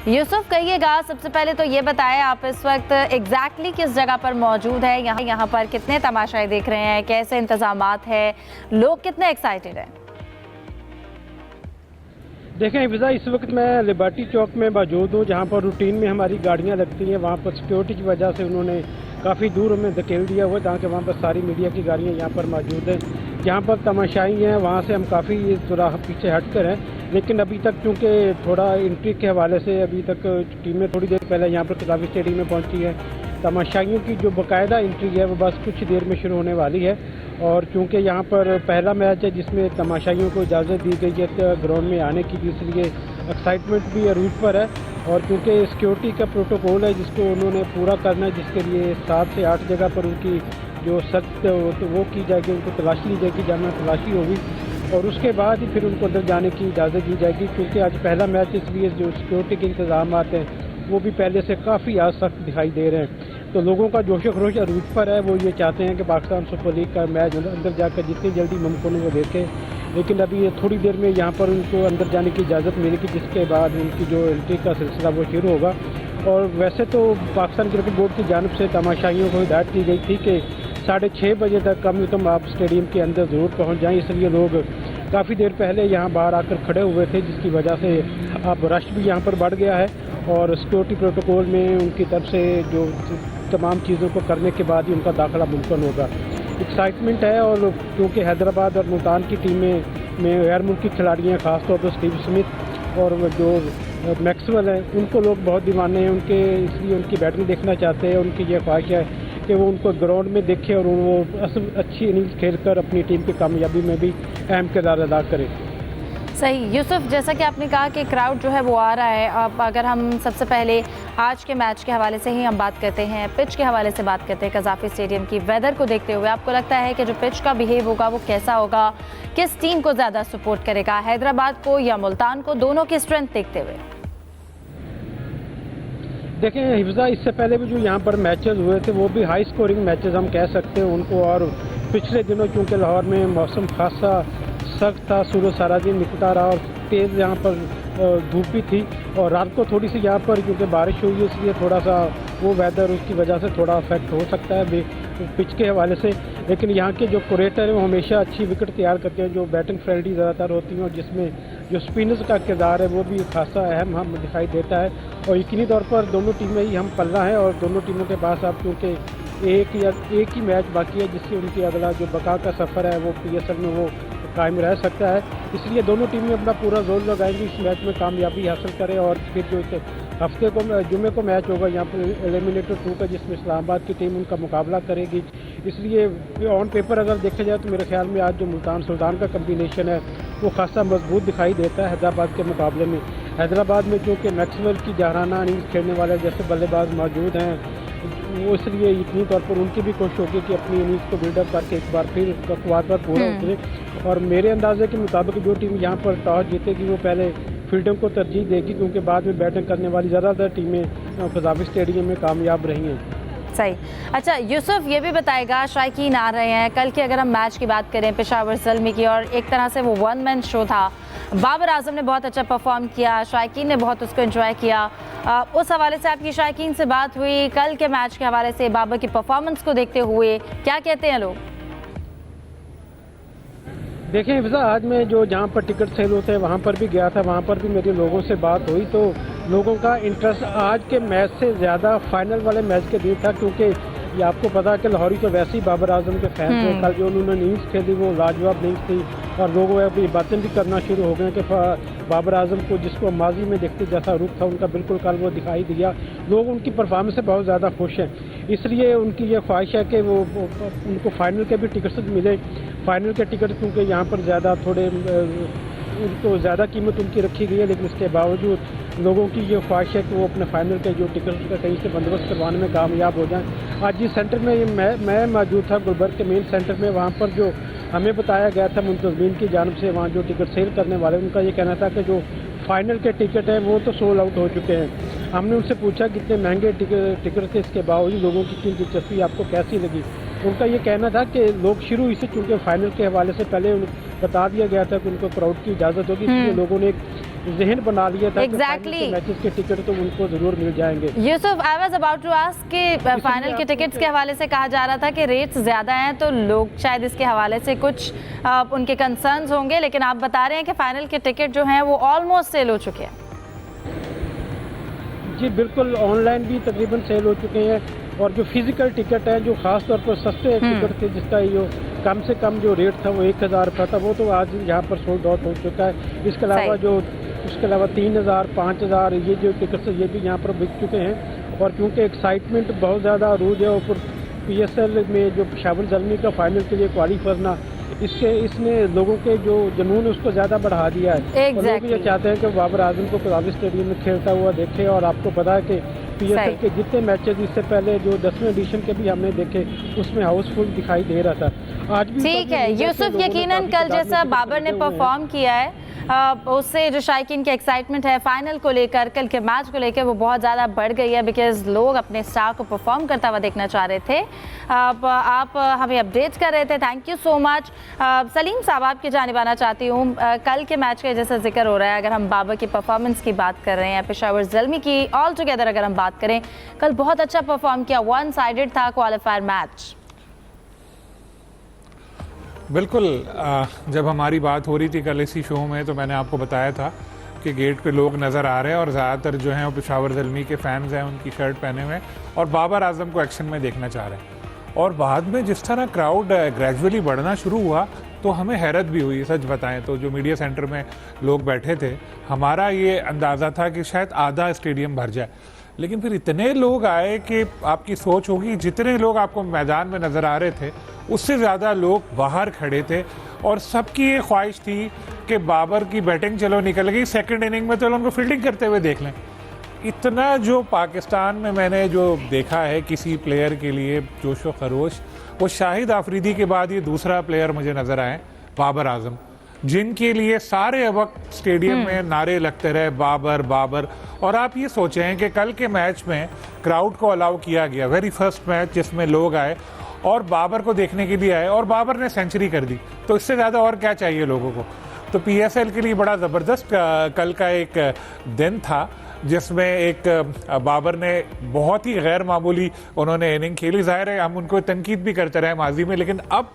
यूसुफ, कहिएगा सबसे पहले तो ये बताएं आप इस वक्त एग्जैक्टली किस जगह पर मौजूद है, यहाँ पर कितने तमाशाए देख रहे हैं, कैसे इंतजामात है, लोग कितने एक्साइटेड हैं? देखें हिफ़्ज़ा, इस वक्त मैं लिबर्टी चौक में मौजूद हूँ, जहाँ पर रूटीन में हमारी गाड़ियाँ लगती हैं। वहाँ पर सिक्योरिटी की वजह से उन्होंने काफ़ी दूर हमें धकेल दिया हुआ है, जहाँ के वहाँ पर सारी मीडिया की गाड़ियाँ यहाँ पर मौजूद हैं। जहाँ पर तमाशाई हैं वहाँ से हम काफ़ी थोड़ा पीछे हट कर हैं, लेकिन अभी तक चूँकि थोड़ा एंट्री के हवाले से अभी तक टीमें थोड़ी देर पहले यहाँ पर कदाफी स्टेडियम में पहुँची है। तमाशाइयों की जो बाकायदा एंट्री है वो बस कुछ देर में शुरू होने वाली है। और चूँकि यहाँ पर पहला मैच है जिसमें तमाशाइयों को इजाज़त दी गई है ग्राउंड में आने की, इसलिए एक्साइटमेंट भी अरूज पर है। और क्योंकि सिक्योरिटी का प्रोटोकॉल है जिसको उन्होंने पूरा करना है, जिसके लिए 7 से 8 जगह पर उनकी जो सख्त तो वो की जाएगी, उनको तलाशी ली जाएगी, जाना तलाशी होगी और उसके बाद ही फिर उनको अंदर जाने की इजाज़त दी जाएगी। क्योंकि आज पहला मैच, इसलिए जो सिक्योरिटी के इंतजाम हैं वो भी पहले से काफ़ी आज सख्त दिखाई दे रहे हैं। तो लोगों का जोश खरोश अरूज पर है। वो ये चाहते हैं कि पाकिस्तान सुपर लीग का मैच अंदर जाकर जितनी जल्दी मुमकिन हो वो देखें, लेकिन अभी थोड़ी देर में यहाँ पर उनको अंदर जाने की इजाज़त मिलेगी, जिसके बाद उनकी जो एंट्री का सिलसिला वो शुरू होगा। और वैसे तो पाकिस्तान क्रिकेट बोर्ड की जानिब से तमाशाइयों को हिदायत की गई थी कि 6:30 बजे तक कम से कम आप स्टेडियम के अंदर ज़रूर पहुँच जाएँ। इसलिए लोग काफ़ी देर पहले यहाँ बाहर आकर खड़े हुए थे, जिसकी वजह से अब रश भी यहाँ पर बढ़ गया है। और सिक्योरिटी प्रोटोकॉल में उनकी तरफ से जो तमाम चीज़ों को करने के बाद ही उनका दाखिला मुमकिन होगा। एक्साइटमेंट है। और क्योंकि हैदराबाद और मुल्तान की टीमें में गैर मुल्की खिलाड़ी हैं, ख़ासतौर पर स्टीव स्मिथ और जो मैक्सवेल हैं, उनको लोग बहुत दीवाने हैं उनके, इसलिए उनकी बैटिंग देखना चाहते हैं। उनकी ये ख्वाहिश है कि वो उनको ग्राउंड में देखें और वो अच्छी इनिंग्स खेलकर अपनी टीम की कामयाबी में भी अहम किरदार अदा करें। सही यूसुफ, जैसा कि आपने कहा कि क्राउड जो है वो आ रहा है। अब अगर हम सबसे पहले आज के मैच के हवाले से ही हम बात करते हैं, पिच के हवाले से बात करते हैं, कज़ाफ़ी स्टेडियम की वेदर को देखते हुए आपको लगता है कि जो पिच का बिहेव होगा वो कैसा होगा, किस टीम को ज़्यादा सपोर्ट करेगा, हैदराबाद को या मुल्तान को, दोनों की स्ट्रेंथ देखते हुए? देखें हिफ़्ज़ा, इससे पहले भी जो यहाँ पर मैचेस हुए थे वो भी हाई स्कोरिंग मैचेस हम कह सकते हैं उनको। और पिछले दिनों चूँकि लाहौर में मौसम खासा सख्त था, सूरज सारा दिन निकलता रहा और तेज़ यहाँ पर धूप भी थी। और रात को थोड़ी सी यहाँ पर क्योंकि बारिश हुई है, इसलिए थोड़ा सा वो वेदर उसकी वजह से थोड़ा अफेक्ट हो सकता है पिच के हवाले से। लेकिन यहाँ के जो क्रिकेटर हैं वो हमेशा अच्छी विकेट तैयार करते हैं, जो बैटिंग फ्रेंडली ज़्यादातर होती हैं और जिसमें जो स्पिनर्स का किरदार है वो भी खासा अहम हम दिखाई देता है। और यकीनी तौर पर दोनों टीमें ही हम पल्ला हैं और दोनों टीमों के पास अब क्योंकि एक ही मैच बाकी है, जिससे उनकी अगला जो बका का सफ़र है वो PSL में वो कायम रह सकता है। इसलिए दोनों टीमें अपना पूरा जोर लगाएंगी इस मैच में कामयाबी हासिल करें। और फिर जो हफ्ते को जुमे को मैच होगा यहाँ पर एलिमिनेटर 2 का, जिसमें इस्लामाबाद की टीम उनका मुकाबला करेगी। इसलिए ऑन पेपर अगर देखा जाए तो मेरे ख्याल में आज जो मुल्तान सुल्तान का कम्बिनेशन है वो खासा मजबूत दिखाई देता है हैदराबाद के मुकाबले में। हैदराबाद में जो कि मैक्सवेल की जहराना इनिंग्स खेलने वाले जैसे बल्लेबाज मौजूद हैं, वो इसलिए यकीनी तौर पर उनकी भी कोशिश होगी कि अपनी इनिंग्स को बिल्डअप करके एक बार फिर क्वार पर पूरा उतरे। और मेरे अंदाजे के मुताबिक जो टीम यहाँ पर टॉस जीतेगी वो पहले फील्डिंग को तरजीह देगी, क्योंकि बाद में बैटिंग करने वाली ज़्यादातर टीमें कज़ाफ़ी स्टेडियम में कामयाब रही हैं। सही। अच्छा यूसुफ, ये भी बताएगा शायकीन आ रहे हैं, कल की अगर हम मैच की बात करें पेशावर ज़ल्मी की, और एक तरह से वो 1 मैन शो था, बाबर आजम ने बहुत अच्छा परफॉर्म किया, शायकीन ने बहुत उसको एंजॉय किया। उस हवाले से आपकी शायकीन से बात हुई, कल के मैच के हवाले से बाबर की परफॉर्मेंस को देखते हुए क्या कहते हैं लोग? देखें हिफ़्ज़ा, आज मैं जो जहाँ पर टिकट सेल होते हैं वहाँ पर भी गया था, वहाँ पर भी मेरे लोगों से बात हुई तो लोगों का इंटरेस्ट आज के मैच से ज़्यादा फाइनल वाले मैच के दिन था। क्योंकि ये आपको पता है कि लाहौरी तो वैसे ही बाबर आजम के फैन थे, कल जो उन्होंने इनिंग्स खेली वो लाजवाब इनिंग्स थी। और लोग अभी बातें भी करना शुरू हो गए कि बाबर आजम को जिसको माजी में देखते जैसा रूप था उनका बिल्कुल कल वो दिखाई दिया। लोग उनकी परफॉर्मेंस से बहुत ज़्यादा खुश हैं, इसलिए उनकी ये ख्वाहिश है कि वो उनको फाइनल के भी टिकट्स मिले। फाइनल के टिकट क्योंकि यहाँ पर ज़्यादा थोड़े उनको ज़्यादा कीमत उनकी रखी गई है, लेकिन इसके बावजूद लोगों की ये ख्वाहिश है कि वो अपने फाइनल के जो टिकट का कहीं से बंदोबस्त करवाने में कामयाब हो जाएं। आज जिस सेंटर में मैं मौजूद था, गुलबर्ग के मेन सेंटर में, वहाँ पर जो हमें बताया गया था मुंतज़मीन की जानिब से, वहाँ जो टिकट सेल करने वाले उनका ये कहना था कि जो फाइनल के टिकट हैं वो तो सोल्ड आउट हो चुके हैं। हमने उनसे पूछा कितने महंगे टिकट थे, इसके बावजूद लोगों की इतनी दिलचस्पी आपको कैसी लगी। उनका ये कहना था कि लोग शुरू से चूँकि फाइनल के हवाले से पहले बता दिया गया था कि उनको क्राउड की इजाज़त होगी, इसलिए लोगों ने जहन बना लिया था Exactly. कि मैचेस के टिकट तो उनको जरूर मिल जाएंगे। Yusuf, I was about to ask कि फाइनल के टिकट्स के हवाले से कहा जा रहा था कि रेट्स ज़्यादा हैं, तो लोग शायद इसके हवाले से कुछ उनके कंसर्न्स होंगे, लेकिन आप बता रहे हैं कि फाइनल के टिकट जो हैं वो ऑलमोस्ट सेल हो चुके हैं। जी बिल्कुल, ऑनलाइन भी तकरीबन सेल हो चुके हैं, और जो फिजिकल टिकट है, जो खास तौर पर सस्ते टिकट थे जिसका ये कम से कम जो रेट था वो 1000 रुपये था, वो तो आज यहाँ पर सोल्ड आउट हो चुका है। इसके अलावा उसके अलावा 3000, 5000 ये जो टिकट्स ये भी यहाँ पर बिक चुके हैं। और क्योंकि एक्साइटमेंट बहुत ज़्यादा अरूज है, और PSL में जो पेशावर ज़ल्मी का फाइनल के लिए क्वालिफाई करना, इसने लोगों के जो जुनून उसको ज़्यादा बढ़ा दिया है। और लोग ये चाहते हैं कि बाबर आजम को कज़ाफ़ी स्टेडियम में खेलता हुआ देखे। और आपको पता है कि PSL के जितने मैचेस इससे पहले जो 10वें एडिशन के भी हमने देखे, उसमें हाउसफुल दिखाई दे रहा था। आज भी ठीक है यूसुफ, यकीनन कल जैसा बाबर ने परफॉर्म किया है उससे जो शायकीन की एक्साइटमेंट है फाइनल को लेकर, कल के मैच को लेकर, वो बहुत ज़्यादा बढ़ गई है, बिकॉज लोग अपने स्टार को परफॉर्म करता हुआ देखना चाह रहे थे। आप हमें अपडेट कर रहे थे, thank you so much. Salim साहब, आपकी जानिब आना चाहती हूँ। कल के मैच का जैसा जिक्र हो रहा है, अगर हम बाबर की परफॉर्मेंस की बात कर रहे हैं, पेशावर ज़ल्मी की ऑल टुगेदर अगर हम बात करें, कल बहुत अच्छा परफॉर्म किया, वन साइडेड था क्वालिफायर मैच। बिल्कुल, जब हमारी बात हो रही थी कल इसी शो में, तो मैंने आपको बताया था कि गेट पे लोग नज़र आ रहे हैं, और ज़्यादातर जो हैं वो पेशावर ज़ल्मी के फ़ैन्स हैं, उनकी शर्ट पहने हुए, और बाबर आजम को एक्शन में देखना चाह रहे हैं। और बाद में जिस तरह क्राउड ग्रेजुअली बढ़ना शुरू हुआ, तो हमें हैरत भी हुई। सच बताएं तो जो मीडिया सेंटर में लोग बैठे थे, हमारा ये अंदाज़ा था कि शायद आधा स्टेडियम भर जाए, लेकिन फिर इतने लोग आए कि आपकी सोच होगी जितने लोग आपको मैदान में नज़र आ रहे थे उससे ज़्यादा लोग बाहर खड़े थे। और सबकी ये ख्वाहिश थी कि बाबर की बैटिंग चलो निकल गई, सेकंड इनिंग में तो उनको फील्डिंग करते हुए देख लें। इतना जो पाकिस्तान में मैंने जो देखा है किसी प्लेयर के लिए जोश व खरोश, वो शाहिद आफरीदी के बाद ये दूसरा प्लेयर मुझे नज़र आए, बाबर आजम, जिनके लिए सारे वक्त स्टेडियम में नारे लगते रहे बाबर बाबर। और आप ये सोचें कि कल के मैच में क्राउड को अलाउ किया गया, वेरी फर्स्ट मैच जिसमें लोग आए और बाबर को देखने के लिए आए, और बाबर ने सेंचुरी कर दी, तो इससे ज़्यादा और क्या चाहिए लोगों को। तो PSL के लिए बड़ा ज़बरदस्त कल का एक दिन था, जिसमें एक बाबर ने बहुत ही गैर मामूली उन्होंने इनिंग खेली। ज़ाहिर है हम उनको तनकीद भी करते रहे माजी में, लेकिन अब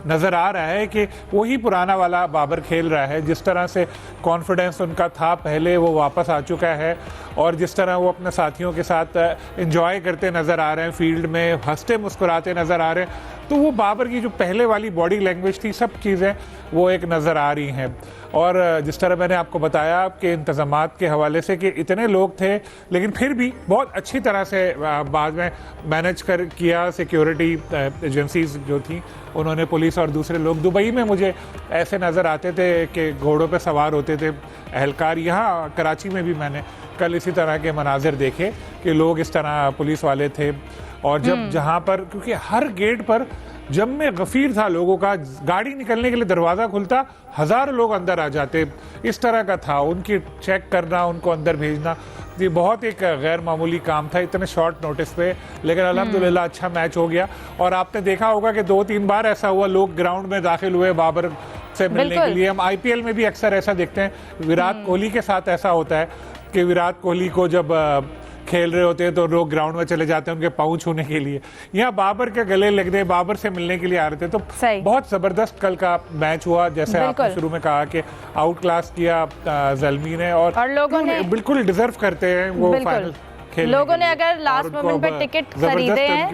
नज़र आ रहा है कि वही पुराना वाला बाबर खेल रहा है। जिस तरह से कॉन्फिडेंस उनका था पहले, वो वापस आ चुका है, और जिस तरह वो अपने साथियों के साथ एंजॉय करते नज़र आ रहे हैं, फील्ड में हंसते मुस्कुराते नज़र आ रहे हैं, तो वो बाबर की जो पहले वाली बॉडी लैंग्वेज थी, सब चीज़ें वो एक नज़र आ रही हैं। और जिस तरह मैंने आपको बताया कि इंतज़ामात के हवाले से कि इतने लोग थे, लेकिन फिर भी बहुत अच्छी तरह से बाद में मैनेज किया। सिक्योरिटी एजेंसीज जो थी, उन्होंने, पुलिस और दूसरे लोग, दुबई में मुझे ऐसे नज़र आते थे कि घोड़ों पे सवार होते थे एहलकार। यहाँ कराची में भी मैंने कल इसी तरह के मनाजिर देखे कि लोग इस तरह पुलिस वाले थे। और जब जहाँ पर, क्योंकि हर गेट पर जब में गफ़ीर था लोगों का, गाड़ी निकलने के लिए दरवाज़ा खुलता, हज़ारों लोग अंदर आ जाते, इस तरह का था। उनकी चेक करना, उनको अंदर भेजना, ये बहुत एक गैर मामूली काम था इतने शॉर्ट नोटिस पे। लेकिन अल्हम्दुलिल्लाह अच्छा मैच हो गया। और आपने देखा होगा कि 2-3 बार ऐसा हुआ, लोग ग्राउंड में दाखिल हुए बाबर से मिलने के लिए। हम IPL में भी अक्सर ऐसा देखते हैं, विराट कोहली के साथ ऐसा होता है कि विराट कोहली को जब खेल रहे होते हैं तो लोग ग्राउंड में चले जाते हैं उनके पाँव छूने के लिए। यहाँ बाबर के गले लगने, बाबर से मिलने के लिए आ रहे थे। तो बहुत ज़बरदस्त कल का मैच हुआ, जैसे आपने शुरू में कहा कि आउट क्लास किया ज़ल्मी ने, और लोगों ने बिल्कुल डिजर्व करते हैं वो फाइनल खेलने। लोगों ने अगर लास्ट मोमेंट पर टिकट खरीदे हैं